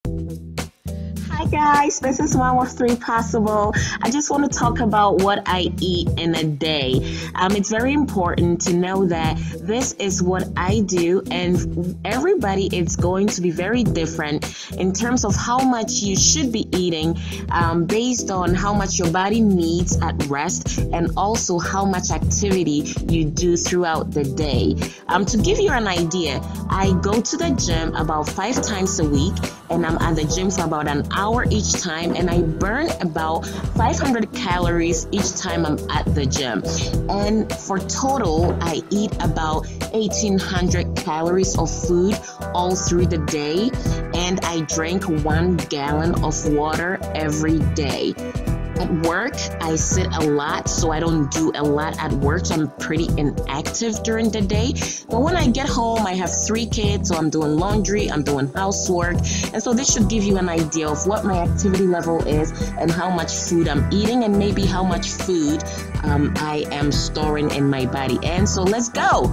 Hi guys, this is one with three possible. I just want to talk about what I eat in a day. It's very important to know that this is what I do, and everybody is going to be very different in terms of how much you should be eating, based on how much your body needs at rest and also how much activity you do throughout the day. To give you an idea, I go to the gym about 5 times a week, and I'm at the gym for about an hour each time, and I burn about 500 calories each time I'm at the gym. And for total, I eat about 1800 calories of food all through the day, and I drink 1 gallon of water every day. At work, I sit a lot, so I don't do a lot at work, so I'm pretty inactive during the day. But when I get home, I have 3 kids, so I'm doing laundry, I'm doing housework, and so this should give you an idea of what my activity level is and how much food I'm eating and maybe how much food I am storing in my body. And so let's go!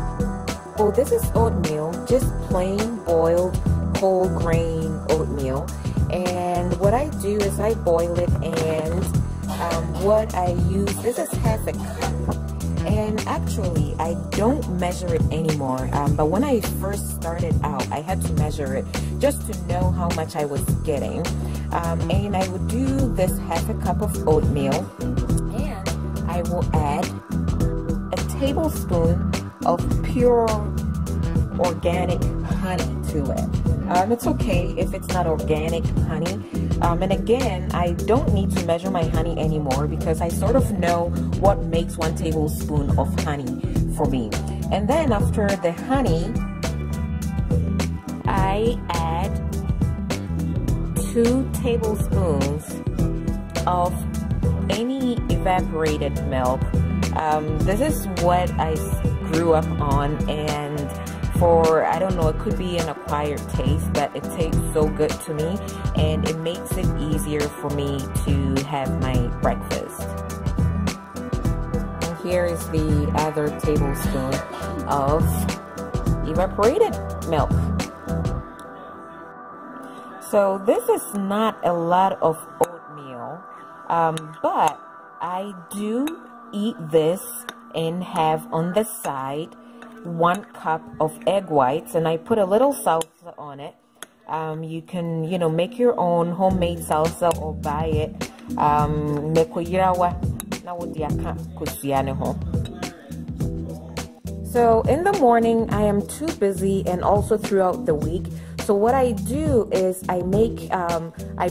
Oh, this is oatmeal, just plain boiled whole grain oatmeal. And what I do is I boil it, and what I use, this is half a cup, and actually I don't measure it anymore, but when I first started out I had to measure it just to know how much I was getting, and I would do this half a cup of oatmeal, and I will add a tablespoon of pure organic honey to it. It's okay if it's not organic honey. And again, I don't need to measure my honey anymore because I sort of know what makes 1 tablespoon of honey for me. And then after the honey, I add 2 tablespoons of any evaporated milk. This is what I grew up on, and for, I don't know, it could be an acquired taste, but it tastes so good to me, and it makes it easier for me to have my breakfast. And here is the other tablespoon of evaporated milk. So this is not a lot of oatmeal, but I do eat this and have on the side 1 cup of egg whites, and I put a little salsa on it. You can, make your own homemade salsa or buy it. So in the morning, I am too busy, and also throughout the week. So what I do is I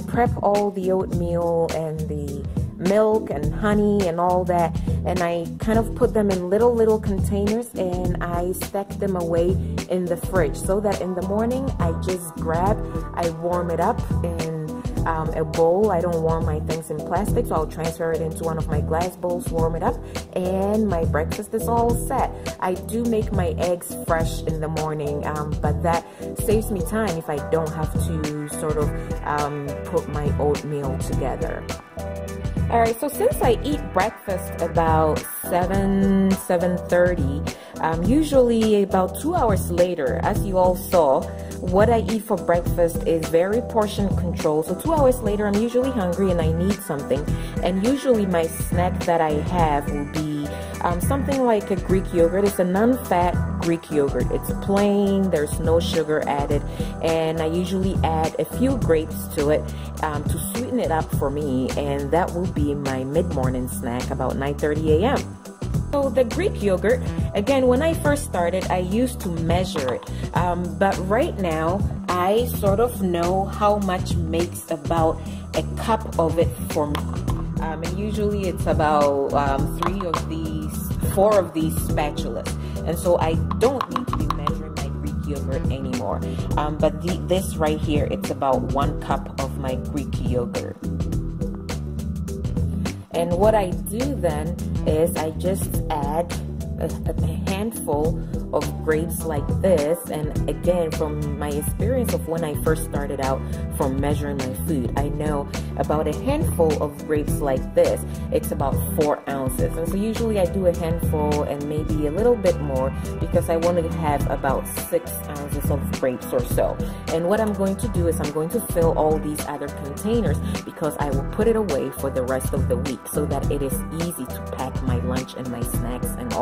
prep all the oatmeal and the milk and honey and all that, and I kind of put them in little containers, and I stack them away in the fridge so that in the morning I just I warm it up in a bowl. I don't warm my things in plastic, so I'll transfer it into one of my glass bowls, warm it up, and my breakfast is all set. I do make my eggs fresh in the morning, but that saves me time if I don't have to sort of put my oatmeal together. Alright, so since I eat breakfast about 7:30, usually about 2 hours later, as you all saw, what I eat for breakfast is very portion controlled. So 2 hours later, I'm usually hungry and I need something. And usually my snack that I have will be something like a Greek yogurt. It's a non-fat Greek yogurt. It's plain, there's no sugar added, and I usually add a few grapes to it to sweeten it up for me, and that will be my mid-morning snack about 9:30 a.m. So the Greek yogurt, again, when I first started, I used to measure it, but right now I sort of know how much makes about a cup of it for me. And usually it's about 4 of these spatulas, and so I don't need to be measuring my Greek yogurt anymore. But this right here, it's about 1 cup of my Greek yogurt. And what I do then is I just add a handful of grapes like this. And again, from my experience of when I first started out from measuring my food, I know about a handful of grapes like this, it's about 4 ounces. And so usually I do a handful and maybe a little bit more because I want to have about 6 ounces of grapes or so. And what I'm going to do is I'm going to fill all these other containers because I will put it away for the rest of the week so that it is easy to pack my lunch and my snacks and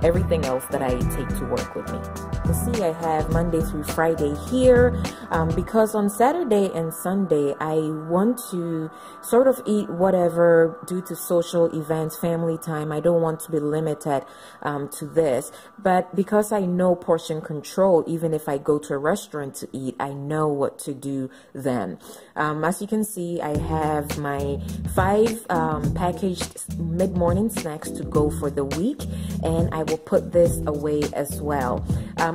everything else that I take to work with me. You see, I have Monday through Friday here because on Saturday and Sunday I want to sort of eat whatever due to social events, family time. I don't want to be limited to this, but because I know portion control, even if I go to a restaurant to eat, I know what to do then. As you can see, I have my 5 packaged mid-morning snacks to go for the week, and I will put this away as well.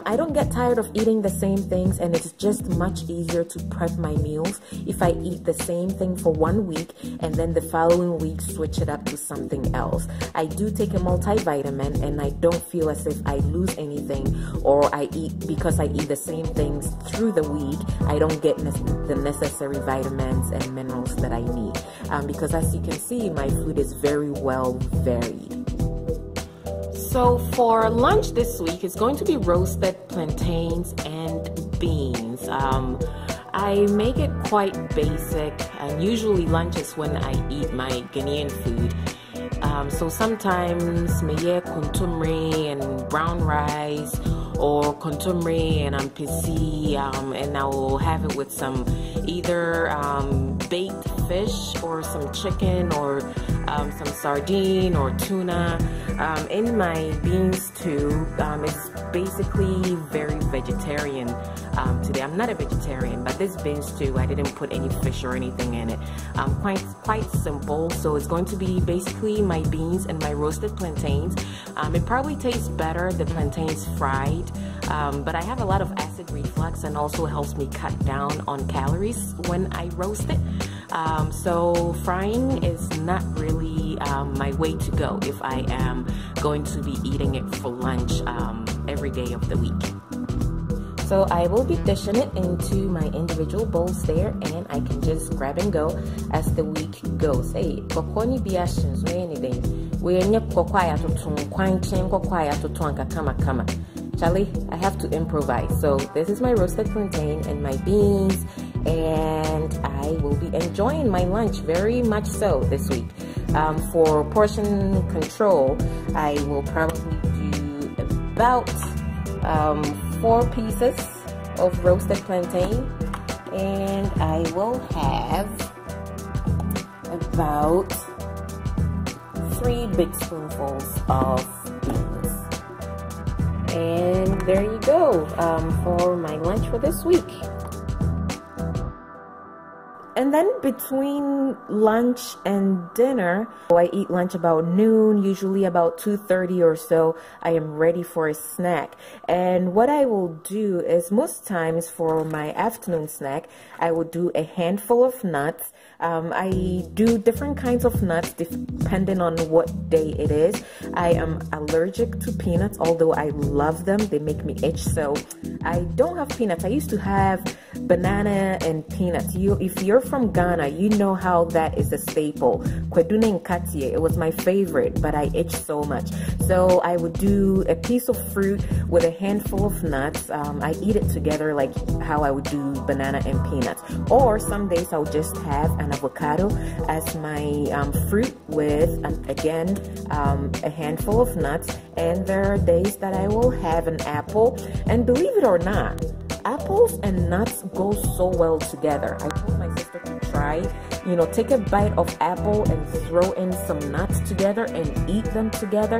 I don't get tired of eating the same things, and it's just much easier to prep my meals if I eat the same thing for 1 week and then the following week switch it up to something else. I do take a multivitamin, and I don't feel as if I lose anything or I eat because I eat the same things through the week. I don't get the necessary vitamins and minerals that I need because as you can see, my food is very well varied. So for lunch this week, it's going to be roasted plantains and beans. I make it quite basic, and usually lunch is when I eat my Ghanaian food. So sometimes meye kontomire and brown rice, or kontomire and ampesi, and I will have it with some either baked fish or some chicken or some sardine or tuna. In my beans too, it's basically very vegetarian today. I'm not a vegetarian, but this beans stew, I didn't put any fish or anything in it. Quite simple. So it's going to be basically my beans and my roasted plantains. It probably tastes better, the plantains fried, but I have a lot of acid reflux, and also helps me cut down on calories when I roast it. So frying is not really my way to go if I am going to be eating it for lunch every day of the week. So I will be dishing it into my individual bowls there, and I can just grab and go as the week goes. Hey, kokoni biashins no anything. We enye kokwaya to tun kwanchen kokwaya to twanka kama. Charlie, I have to improvise. So this is my roasted plantain and my beans, and I will be enjoying my lunch very much so this week. For portion control, I will probably do about 4 pieces of roasted plantain, and I will have about 3 big spoonfuls of beans. And there you go for my lunch for this week. And then between lunch and dinner, I eat lunch about noon, usually about 2:30 or so. I am ready for a snack. And what I will do is most times for my afternoon snack, I will do a handful of nuts. I do different kinds of nuts depending on what day it is. I am allergic to peanuts, although I love them. They make me itch, so I don't have peanuts. I used to have banana and peanuts. If you're from Ghana, you know how that is a staple. Kwedune and katie, it was my favorite, but I itch so much. So I would do a piece of fruit with a handful of nuts. I eat it together like how I would do banana and peanuts. Or some days I'll just have an avocado as my fruit with, again, a handful of nuts. And there are days that I will have an apple. And believe it or not, apples and nuts go so well together. I told my sister to try, take a bite of apple and throw in some nuts together and eat them together.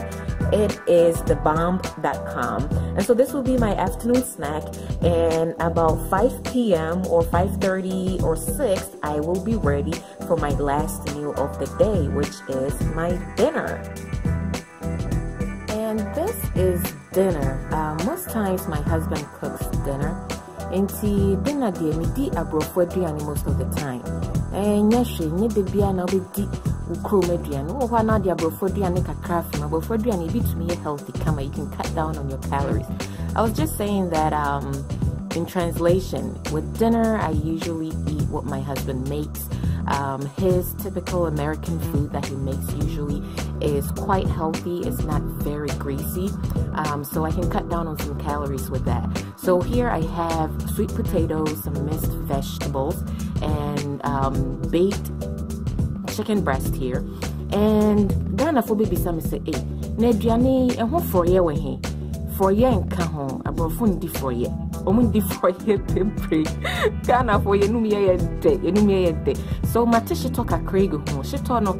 It is the bomb.com. And so this will be my afternoon snack, and about 5 p.m. or 5:30 or 6, I will be ready for my last meal of the day, which is my dinner. And this is dinner. Most times my husband cooks dinner. Inti dinner dey me di abrofo aduane most of the time. Nya hwe nye bebia na obedi Ukromedian. Oh, why not the Brofodian Kakrafima? Brofodian, a bit to me healthy, come you can cut down on your calories. I was just saying that in translation, with dinner, I usually eat what my husband makes. His typical American food that he makes usually is quite healthy. It's not very greasy, so I can cut down on some calories with that. So here I have sweet potatoes, some minced vegetables, and baked chicken breast here. And Ghana for baby some say, "Hey, Nedjani, and what for ye when he for ye and kahon abrophone di for ye." Omundi for ye temple Ghana for ye numi ye day. So my tissue talk a craig home. She told no,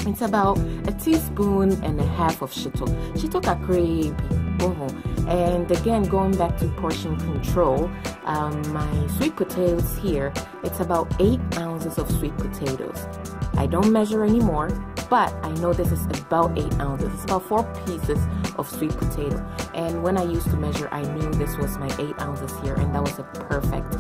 it's about a teaspoon and a half of shito. She took a craig. And again, going back to portion control, my sweet potatoes here, it's about 8 ounces of sweet potatoes. I don't measure anymore, but I know this is about 8 ounces. It's about 4 pieces of sweet potato. And when I used to measure, I knew this was my 8 ounces here, and that was a perfect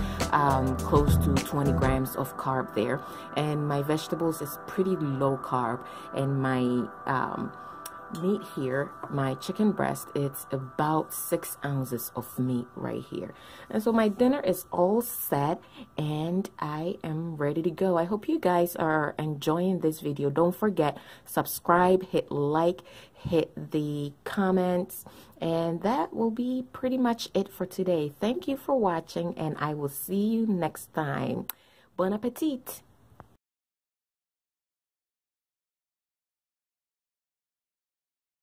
close to 20 grams of carb there. And my vegetables is pretty low carb, and my meat here, my chicken breast, it's about 6 ounces of meat right here. And so my dinner is all set and I am ready to go. I hope you guys are enjoying this video. Don't forget, subscribe, hit like, hit the comments, and that will be pretty much it for today. Thank you for watching, and I will see you next time. Bon appetit.